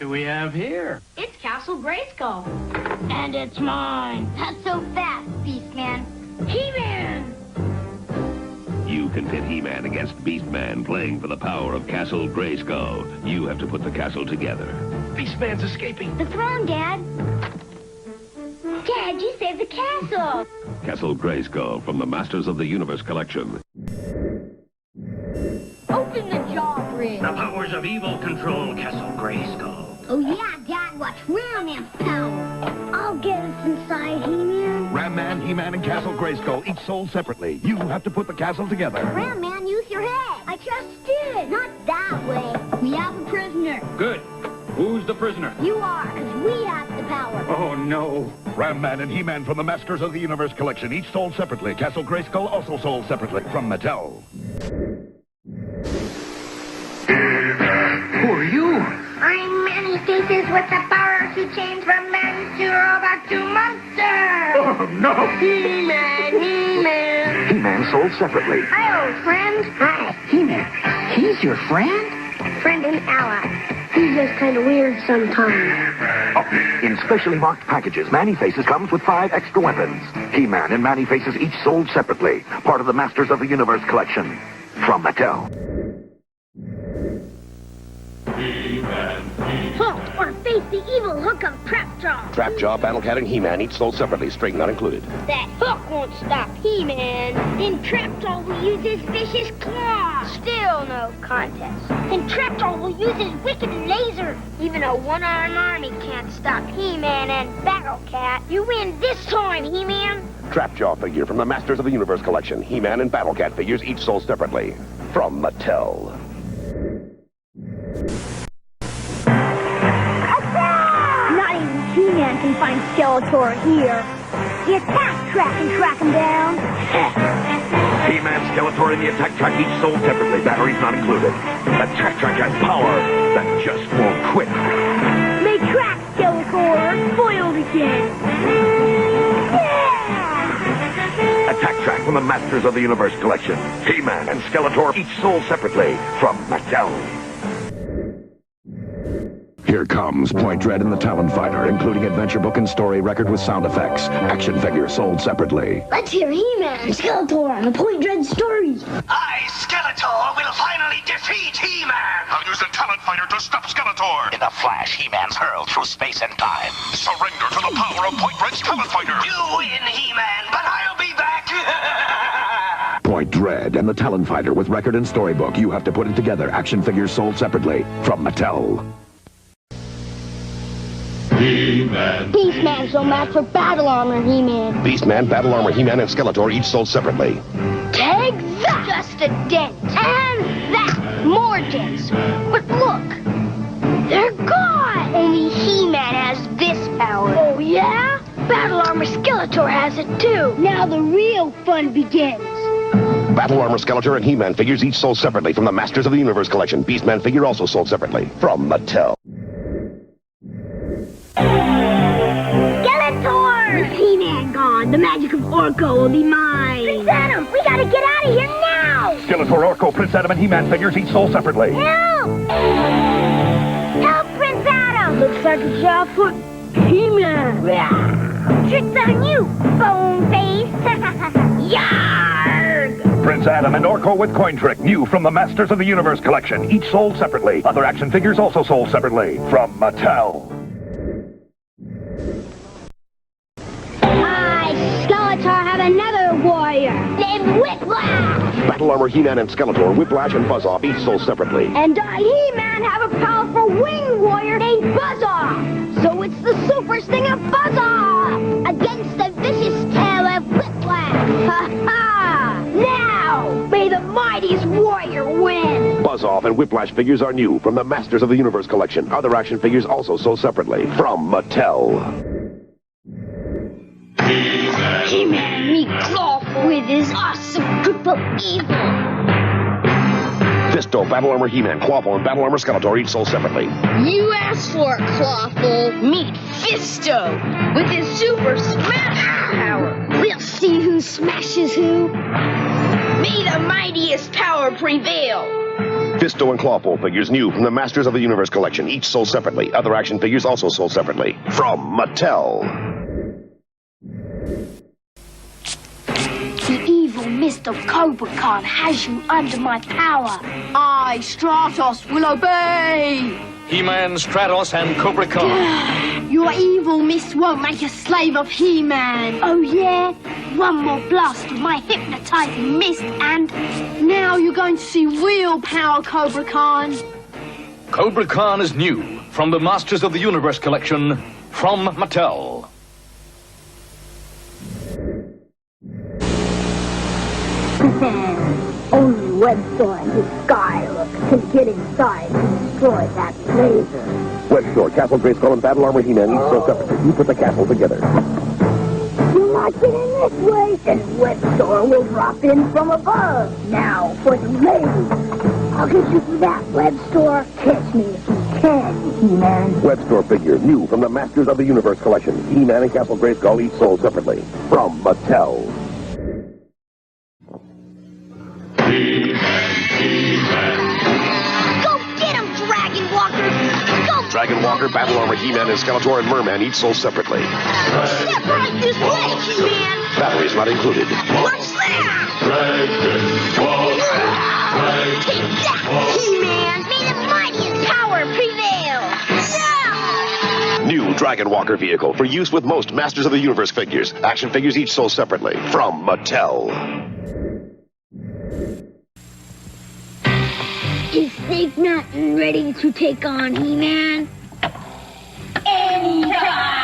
do we have here? It's Castle Grayskull. And it's mine. Not so fast, Beastman. He-Man! You can pit He-Man against Beastman playing for the power of Castle Grayskull. You have to put the castle together. Beastman's escaping. The throne, Dad. Dad, you saved the castle. Castle Grayskull from the Masters of the Universe collection. Open the jawbridge. The powers of evil control Castle Grayskull. Oh, yeah, Dad, watch Ram Man's power. I'll get us inside, He-Man. Ram Man, He-Man, and Castle Grayskull, each sold separately. You have to put the castle together. Ram Man, use your head. I just did. Not that way. We have a prisoner. Good. Who's the prisoner? You are, because we have the power. Oh, no. Ram Man and He-Man from the Masters of the Universe collection, each sold separately. Castle Grayskull also sold separately from Mattel. Who are you? I'm Many Faces with the power to change from man to robot to monster. Oh, no. He-Man, He-Man. He-Man sold separately. Hi, old friend. Hi. He-Man, he's your friend? Friend and ally. He's just kind of weird sometimes. Oh, in specially marked packages, Manny Faces comes with 5 extra weapons. He-Man and Manny Faces each sold separately. Part of the Masters of the Universe collection. From Mattel. Halt or face the evil hook of Trapjaw. Trapjaw, Battlecat, and He-Man each sold separately, string not included. That hook won't stop He-Man. Then Trapjaw will use his vicious claw. Still no contest. Then Trapjaw will use his wicked laser. Even a one-armed army can't stop He-Man and Battlecat. You win this time, He-Man. Trapjaw figure from the Masters of the Universe collection. He-Man and Battlecat figures each sold separately. From Mattel. Not even He-Man can find Skeletor here. The attack track can track him down. He-Man, Skeletor, and the attack track each sold separately. Batteries not included. Attack track has power that just won't quit. They track Skeletor. Foiled again. Yeah! Attack track from the Masters of the Universe collection. He-Man and Skeletor each sold separately from Mattel. Here comes Point Dread and the Talon Fighter, including adventure book and story record with sound effects. Action figures sold separately. Let's hear He-Man, Skeletor, and the Point Dread stories. I, Skeletor, will finally defeat He-Man! I'll use the Talon Fighter to stop Skeletor! In a flash, He-Man's hurled through space and time. Surrender to the power of Point Dread's Talon Fighter! You win, He-Man, but I'll be back! Point Dread and the Talon Fighter with record and storybook. You have to put it together. Action figures sold separately from Mattel. He-Man. Beastman's no match for Battle Armor He-Man. Beastman, Battle Armor, He-Man, and Skeletor each sold separately. Take that! Just a dent. And that! More dents. But look! They're gone! Only He-Man has this power. Oh, yeah? Battle Armor Skeletor has it, too. Now the real fun begins. Battle Armor, Skeletor, and He-Man figures each sold separately from the Masters of the Universe collection. Beastman figure also sold separately from Mattel. Skeletor! With He-Man gone, the magic of Orko will be mine. Prince Adam, we gotta get out of here now! Skeletor, Orko, Prince Adam, and He-Man figures each sold separately. Help! Help, Prince Adam! Looks like a job for He-Man. Trick's on you, bone face! Yarg! Prince Adam and Orko with Coin Trick, new from the Masters of the Universe collection, each sold separately. Other action figures also sold separately from Mattel. Skeletor have another warrior named Whiplash! Battle Armor, He-Man, and Skeletor, Whiplash, and Buzz-Off each sold separately. And I, He-Man, have a powerful winged warrior named Buzz-Off! So it's the super stinger Buzz-Off! Against the vicious tail of Whiplash! Ha-ha! Now, may the mightiest warrior win! Buzz-Off and Whiplash figures are new from the Masters of the Universe collection. Other action figures also sold separately from Mattel. He-Man meets Clawful with his awesome grip of evil. Fisto, Battle Armor, He-Man, Clawful, and Battle Armor Skeletor each sold separately. You asked for it, Clawful. Meet Fisto with his super smash power. We'll see who smashes who. May the mightiest power prevail. Fisto and Clawful figures new from the Masters of the Universe collection, each sold separately. Other action figures also sold separately. From Mattel. The evil mist of Cobra Khan has you under my power. I, Stratos, will obey. He-Man, Stratos, and Cobra Khan. Your evil mist won't make a slave of He-Man. Oh, yeah? One more blast of my hypnotizing mist and now you're going to see real power, Cobra Khan. Cobra Khan is new from the Masters of the Universe collection, from Mattel. Only Webstore and his Skylook can get inside and destroy that laser. Webstore, Castle Grayskull, and Battle Armor He-Man each sold separately. You put the castle together. You like it in this way, then Webstore will drop in from above. Now for the ladies. I'll get you for that, Webstore. Catch me if you can, He-Man. Webstore figure new from the Masters of the Universe collection. He-Man and Castle Grayskull each sold separately. From Mattel. Go get him, Dragon Walker! Go Dragon Walker, Battle Armor He-Man, and Skeletor and Merman each sold separately. step right this way, He-Man! Batteries not included. What's that? Take that, He-Man! May the mightiest power prevail! Yeah! New Dragon Walker vehicle for use with most Masters of the Universe figures. Action figures each sold separately. From Mattel. Is Snake Mountain ready to take on He-Man? Anytime!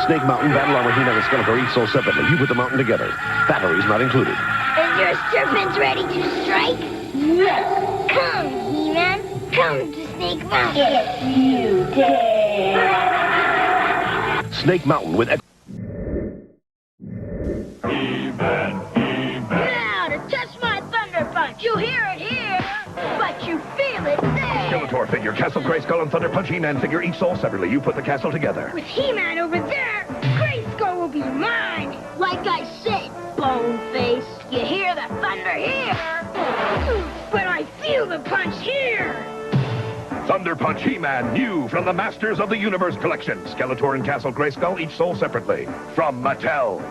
Snake Mountain, Battle Armor He-Man, and Skeletor each sold separately. You put the mountain together. Batteries not included. Is your serpent ready to strike? Yes! Come, He-Man! Come to Snake Mountain! If you dare! Snake Mountain with... Now to test my Thunder Punch! You hear it here, but you feel it there! Skeletor figure, Castle Grayskull, and Thunder Punch He-Man figure each sold separately. You put the castle together. With He-Man over there, Grayskull will be mine! Like I said, Boneface, you hear the thunder here, but I feel the punch here! Thunder Punch He-Man, new from the Masters of the Universe collection. Skeletor and Castle Grayskull each sold separately. From Mattel.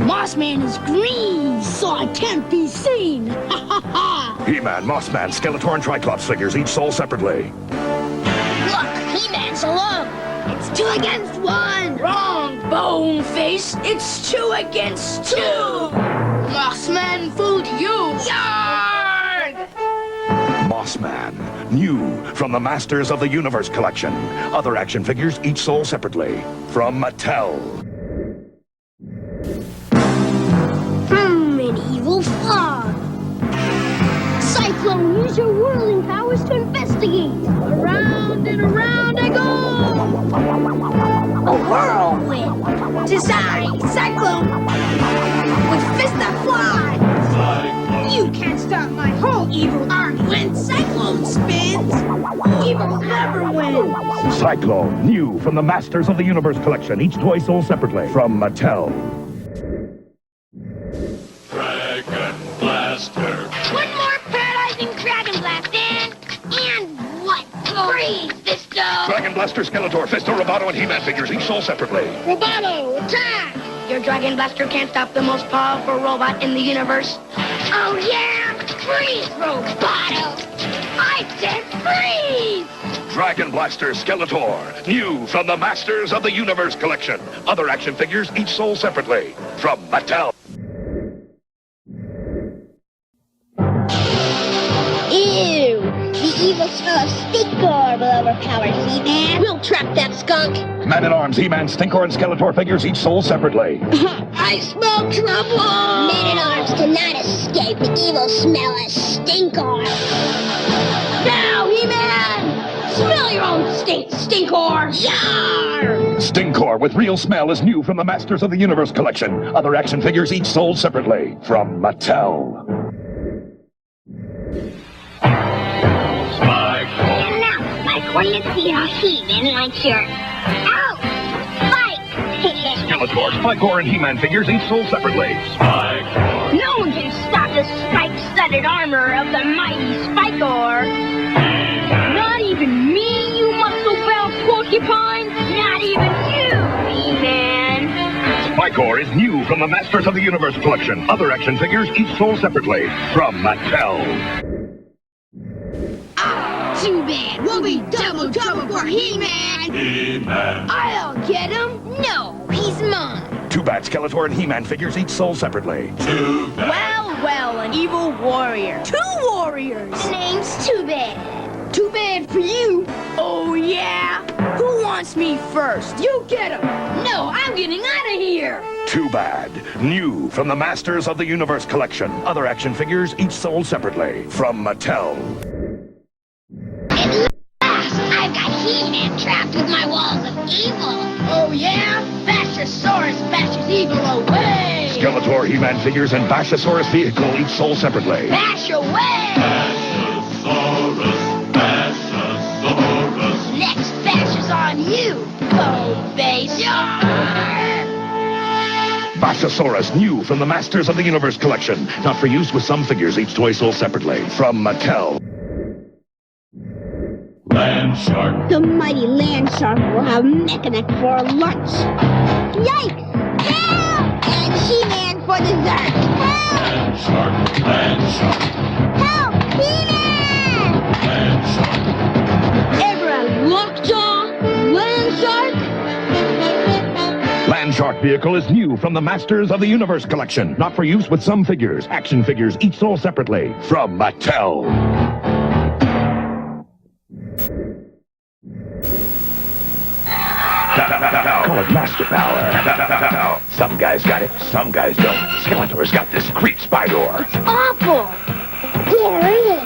Mossman is green, so I can't be seen! Ha ha ha! He-Man, Mossman, Skeletor, and Triclops figures each sold separately. Look, He-Man's alone! It's 2 against 1! Wrong, Boneface! It's 2 against 2! Mossman fooled you! Yarg! Mossman, new from the Masters of the Universe collection. Other action figures each sold separately. From Mattel. An evil fog! Cyclone, use your whirling powers to investigate! Around and around I go! A whirlwind! Design Cyclone! With fists that fly! You can't stop my whole evil army! When Cyclone spins, evil never wins! Cyclone, new from the Masters of the Universe collection. Each toy sold separately. From Mattel. One more paralyzing Dragon Blast and what? Freeze, Fisto! Dragon Blaster, Skeletor, Fisto, Roboto, and He-Man figures each sold separately. Roboto, attack! Your Dragon Blaster can't stop the most powerful robot in the universe. Oh yeah! Freeze, Roboto! I said freeze! Dragon Blaster, Skeletor, new from the Masters of the Universe collection. Other action figures each sold separately. From Mattel. Ew! The evil smell of Stinkor will overpower He-Man. We'll trap that skunk. Man-at-Arms, He-Man, Stinkor, and Skeletor figures each sold separately. I smell trouble! Men-at-Arms cannot escape the evil smell of Stinkor. Now, He-Man! Smell your own stink, Stinkor! Yarr! Stinkor with real smell is new from the Masters of the Universe collection. Other action figures each sold separately. From Mattel. And now, Spike, what do you see in our He-Man and I'm sure... Ow! Spike! Skeletor, Spikor, and He-Man figures each sold separately. No one can stop the spike-studded armor of the mighty Spikor. Not even me, you muscle-bound porcupine. Not even you, He-Man. Spikor is new from the Masters of the Universe collection. Other action figures each sold separately from Mattel. Too bad. We'll be double trouble for He-Man. He-Man. I'll get him. No, he's mine. Too bad Skeletor and He-Man figures each sold separately. Too bad. Well, an evil warrior. 2 warriors. The name's Too Bad. Too bad for you. Oh, yeah? Who wants me first? You get him. No, I'm getting out of here. Too bad. New from the Masters of the Universe collection. Other action figures each sold separately from Mattel. At last, I've got He-Man trapped with my walls of evil. Oh, yeah? Bashosaurus bashes evil away. Skeletor, He-Man figures, and Bashosaurus vehicle each sold separately. Bash away. Bashosaurus. Next bash is on you, Base. Bashosaurus, new from the Masters of the Universe collection. Not for use with some figures, each toy sold separately from Mattel. Land Shark. The mighty land shark will have Mechanic for lunch. Yikes! Help! And He-Man for dessert. Help! Land Shark. Land Shark. Help! He-Man! Land Shark. Ever a lockjaw? Land shark? Land Shark vehicle is new from the Masters of the Universe collection. Not for use with some figures. Action figures each sold separately from Mattel. Call it master power. Some guys got it, some guys don't. Skeletor's got this creep Spydor. Awful. Gary.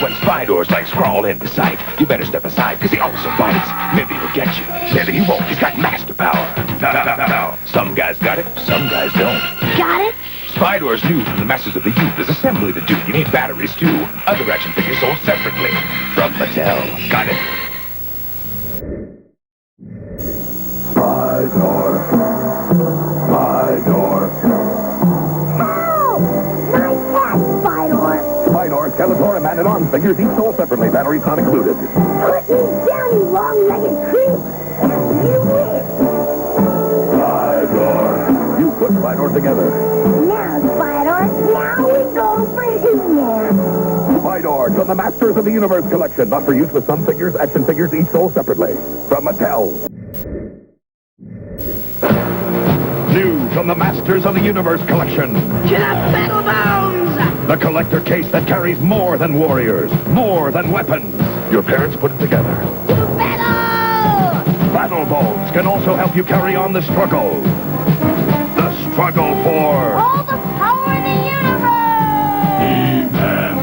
When Spydor's legs crawl into sight, you better step aside, because he also bites. Maybe he'll get you. Maybe he won't. He's got master power. Some guys got it, some guys don't. Got it? Spydor's new from the Masters of the Youth. There's assembly to do. You need batteries, too. Other action figures sold separately from Mattel. Got it? Spydor. Skeletor and Man-at-Arms figures each sold separately. Batteries not included. Put me down, you long-legged creep. You win. Spydor. You put Spydor together. Now, Spydor, now we go for He-Man. Spydor from the Masters of the Universe collection. Not for use with some figures. Action figures each sold separately from Mattel. New from the Masters of the Universe collection. Get up, Battle Bones! The collector case that carries more than warriors, more than weapons. Your parents put it together. To battle! Battle Bones can also help you carry on the struggle. The struggle for... All the power in the universe! He-Man.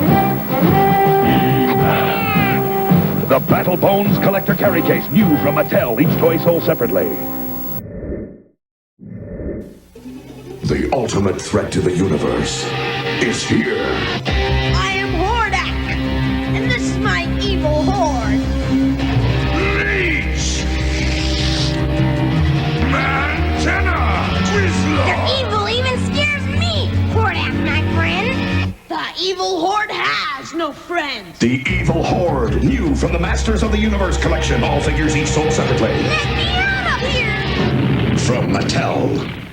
He-Man. The Battle Bones collector carry case, new from Mattel. Each toy sold separately. The ultimate threat to the universe is here. I am Hordak, and this is my evil horde. Leech. Mantenna. Their evil even scares me, Hordak, my friend. The evil horde has no friends. The Evil Horde, new from the Masters of the Universe collection. All figures each sold separately Let me out of here! from Mattel.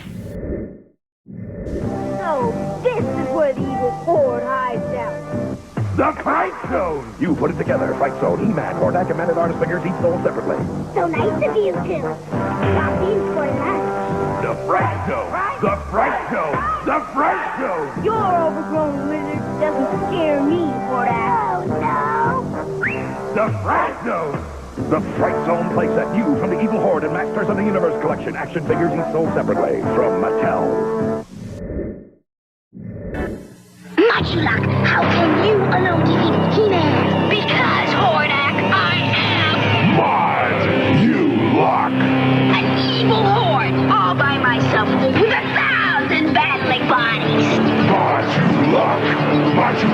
This is where the evil horde hides out. The Fright Zone! You put it together. Fright Zone, He-Man, Hordak, and Man-at-Arms figures each sold separately. So nice of you two. Got these for that. The Fright Zone! The Fright Zone! The Fright Zone! Your overgrown lizard doesn't scare me, Hordak. Oh, no. The Fright Zone! The Fright Zone playset, new from the Evil Horde and Masters of the Universe collection. Action figures each sold separately from Mattel. Modulok, how can you alone defeat He-Man? Because, Hordak, I am MotU. an evil horde, all by myself, with 1,000 battling bodies. MotU.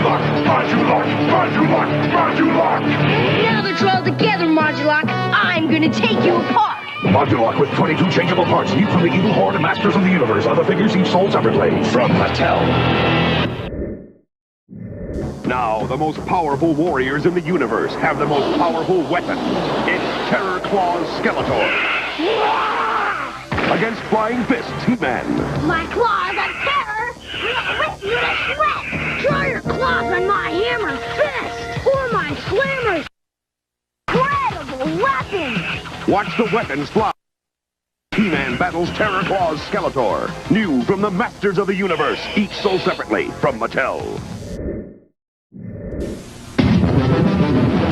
Now that you're all together, Modulok, I'm gonna take you apart. MotU with 22 changeable parts, new from the evil horde and masters of the universe. Other figures each sold separately. From Mattel. Now, the most powerful warriors in the universe have the most powerful weapon. It's Terror Claw's Skeletor. Against Flying Fists, He-Man. My claws are terror. We'll rip you to shreds. Draw your claws on my hammer fist or my slammer's incredible weapon. Watch the weapons fly. He-Man battles Terror Claw's Skeletor. New from the Masters of the Universe, each sold separately from Mattel.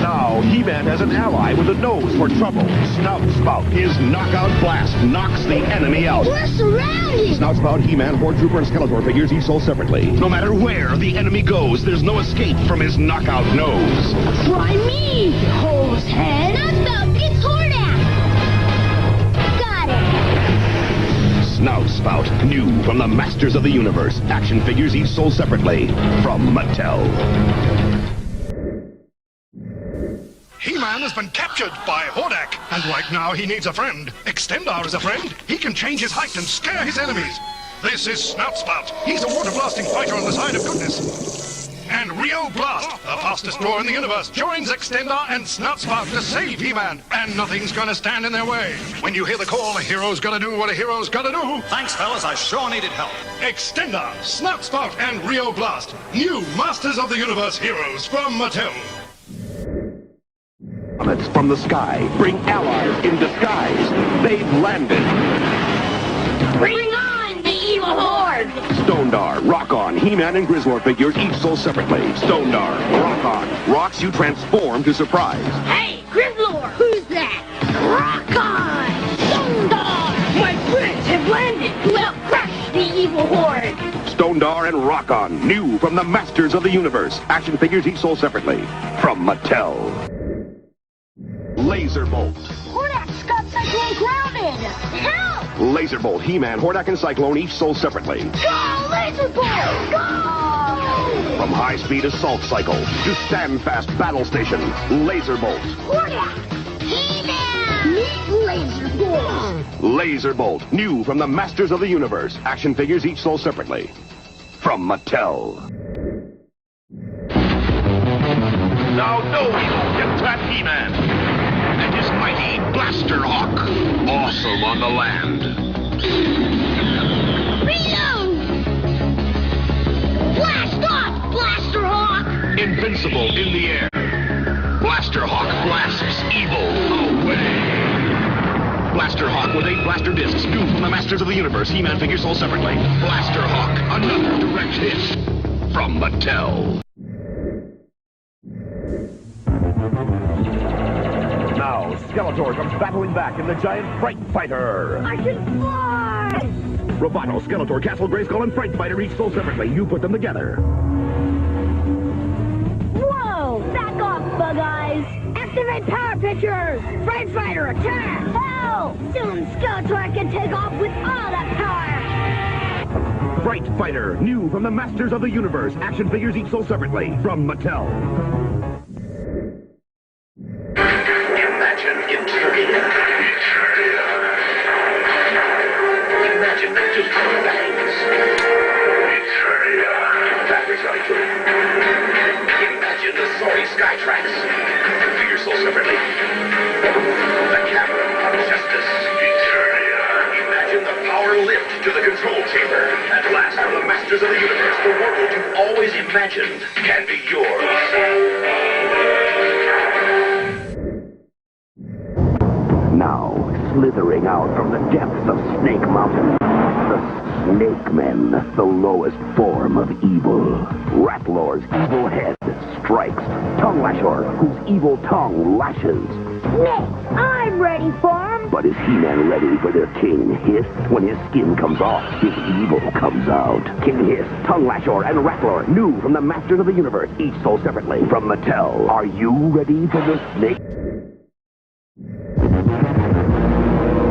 Now, He-Man has an ally with a nose for trouble. Snout Spout. His knockout blast knocks the enemy out. We're surrounded. Snout Spout, He-Man, Horde Trooper, and Skeletor figures each sold separately. No matter where the enemy goes, there's no escape from his knockout nose. Try me, hose head. Snout Spout, it's Hordak. Got it. Snout Spout, new from the Masters of the Universe. Action figures each sold separately from Mattel. He-Man has been captured by Hordak, and right now he needs a friend. Extendar is a friend. He can change his height and scare his enemies. This is Snout Spout. He's a water-blasting fighter on the side of goodness. And Rio Blast, the fastest drawer in the universe, joins Extendar and Snout Spout to save He-Man, and nothing's gonna stand in their way. When you hear the call, a hero's gotta do what a hero's gotta do. Thanks, fellas. I sure needed help. Extendar, Snout Spout, and Rio Blast, new Masters of the Universe heroes from Mattel. Comets from the sky bring allies in disguise. They've landed. Bring on the evil horde. Stondar, Rock-On, He-Man, and Grizzlor figures each sold separately. Stondar, Rock-On, rocks you transform to surprise. Hey, Grizzlor, who's that? Rock on! Stondar! My friends have landed. We'll crush the evil horde. Stondar and Rock-On, new from the Masters of the Universe. Action figures each sold separately from Mattel. Laserbolt. Hordak's got Cyclone grounded. Help! Laserbolt, He-Man, Hordak, and Cyclone each sold separately. Go, Laserbolt! Go! From high-speed assault cycle to stand-fast battle station, Laserbolt. Hordak! He-Man! Meet Laserbolt! Laserbolt, new from the Masters of the Universe. Action figures each sold separately from Mattel. Now no evil can trap He-Man and his mighty Blaster Hawk. Awesome on the land. Reload! Blast off, Blaster Hawk! Invincible in the air. Blaster Hawk blasts evil away. Blaster Hawk with 8 blaster discs, new from the Masters of the Universe. He-Man figures sold separately. Blaster Hawk, another direct hit from Mattel. Now, Skeletor comes battling back in the giant Fright Fighter. I can fly! Roboto, Skeletor, Castle Grayskull, and Fright Fighter each sold separately. You put them together. Whoa! Back off, Bug Eyes! Activate power pictures! Fright Fighter, attack! Hell! Soon Skeletor can take off with all that power! Fright Fighter, new from the Masters of the Universe. Action figures each sold separately from Mattel. Imagine Eternia. Imagine the Duke bangs. Eternia. That recycle. Imagine the sorry Skytrax. Figure sold separately. The Cavern of Justice. Eternia. Imagine the power lift to the control chamber. At last, from the Masters of the Universe, the world you've always imagined can be yours. Now, slithering out from the depths of Snake Mountain, the Snake Men, the lowest form of evil. Ratlor's evil head strikes Tongue Lasher, whose evil tongue lashes. Snake, I'm ready for him! But is He-Man ready for their King Hiss? When his skin comes off, his evil comes out. King Hiss, Tongue Lasher, and Ratlor, new from the Masters of the Universe, each sold separately from Mattel. Are you ready for the Snake?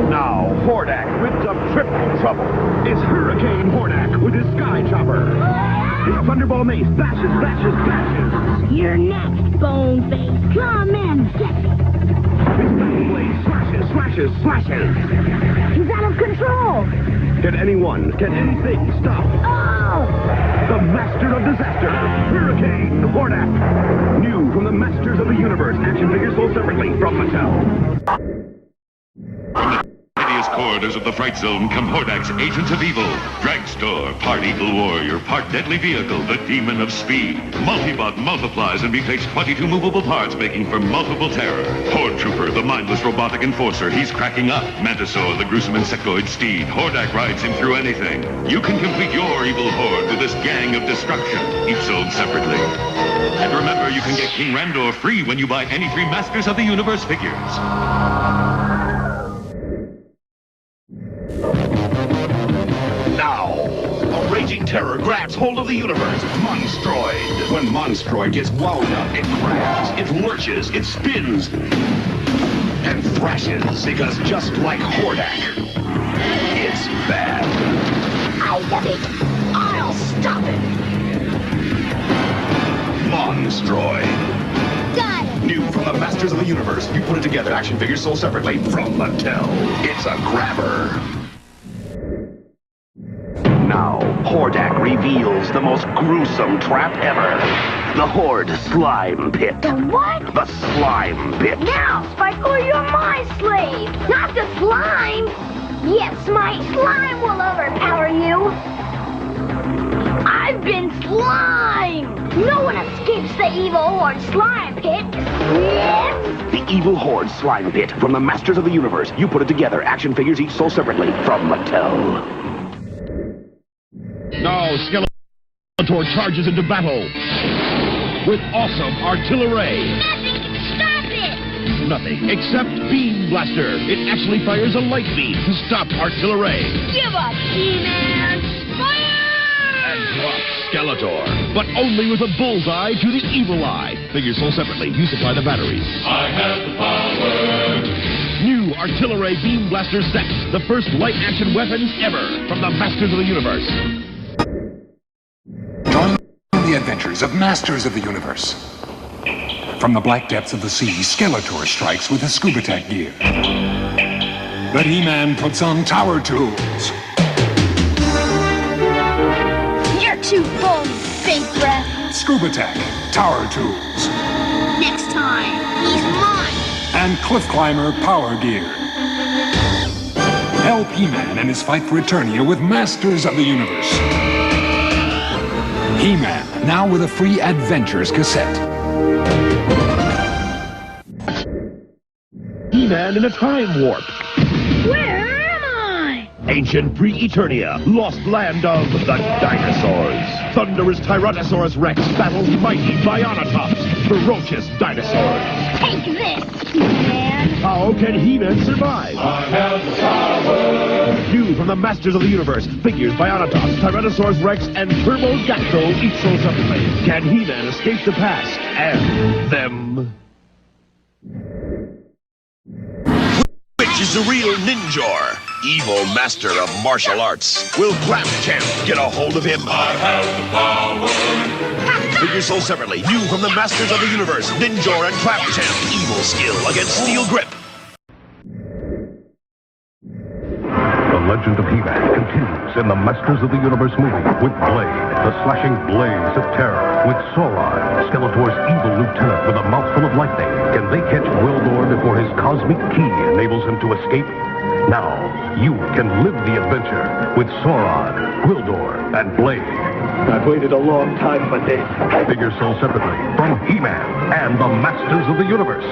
Now, Hordak whips up triple trouble. It's Hurricane Hordak with his Sky Chopper. His Thunderball mace bashes, bashes, bashes. You're next, Boneface. Come in, get me. His Metal Blade slashes, slashes, flashes, flashes. He's out of control. Can anyone, can anything stop? Oh! The Master of Disaster, Hurricane Hordak. New from the Masters of the Universe. Action figures sold separately from Mattel. Hideous corridors of the Fright Zone come Hordak's Agents of Evil. Dragstore, part evil warrior, part deadly vehicle, the Demon of Speed. Multibot multiplies and mutates 22 movable parts, making for multiple terror. Horde Trooper, the mindless robotic enforcer, he's cracking up. Mantisaur, the gruesome insectoid steed. Hordak rides him through anything. You can complete your evil horde with this gang of destruction, each sold separately. And remember, you can get King Randor free when you buy any 3 Masters of the Universe figures. Now, a raging terror grabs hold of the universe. Monstroid. When Monstroid gets wound up, it grabs, it lurches, it spins, and thrashes. Because just like Hordak, it's bad. I get it. I'll stop it. Monstroid. Got it. New from the Masters of the Universe. You put it together. Action figures sold separately from Mattel. It's a grabber. Now, Hordak reveals the most gruesome trap ever. The Horde Slime Pit. The what? The Slime Pit. Now, Spike, you're my slave, not the slime. Yes, my slime will overpower you. I've been slimed. No one escapes the evil Horde slime pit. Yes. The Evil Horde Slime Pit from the Masters of the Universe. You put it together. Action figures each sold separately from Mattel. Now Skeletor charges into battle with awesome artillery. Nothing can stop it. Nothing except Beam Blaster. It actually fires a light beam to stop artillery. Give up, He-Man. Fire! And drops Skeletor, but only with a bullseye to the evil eye. Figures sold separately. You supply the batteries. I have the power. New artillery Beam Blaster set. The first light action weapons ever from the Masters of the Universe. Join the adventures of Masters of the Universe. From the black depths of the sea, Skeletor strikes with his scuba tech gear. But He-Man puts on tower tools. You're too full, big breath. Scuba tech, tower tools. Next time, he's mine. And Cliff Climber power gear. Help He-Man in his fight for Eternia with Masters of the Universe. He-Man, now with a free Adventures cassette. He-Man in a time warp. Where am I? Ancient pre-Eternia, lost land of the dinosaurs. Thunderous Tyrannosaurus Rex battles mighty Bionatops, ferocious dinosaurs. Take this, He-Man. How can He-Man survive? I have the power. New from the Masters of the Universe, figures Bionatops, Tyrannosaurus Rex, and Turbo Gastro each sold separately. Can He-Man escape the past and them? Which is the real Ninjor? Evil master of martial arts. Will Clap Champ get a hold of him? I have the power. Figures sold separately. New from the Masters of the Universe, Ninjor and Clap Champ. Evil skill against Steel Grip. The legend of He-Man continues in the Masters of the Universe movie with Blade, the slashing blaze of terror. With Sauron, Skeletor's evil lieutenant with a mouthful of lightning. Can they catch Wildor before his cosmic key enables him to escape? Now, you can live the adventure with Sauron, Wildor, and Blade. I've waited a long time for this. Figures sold separately from He-Man and the Masters of the Universe.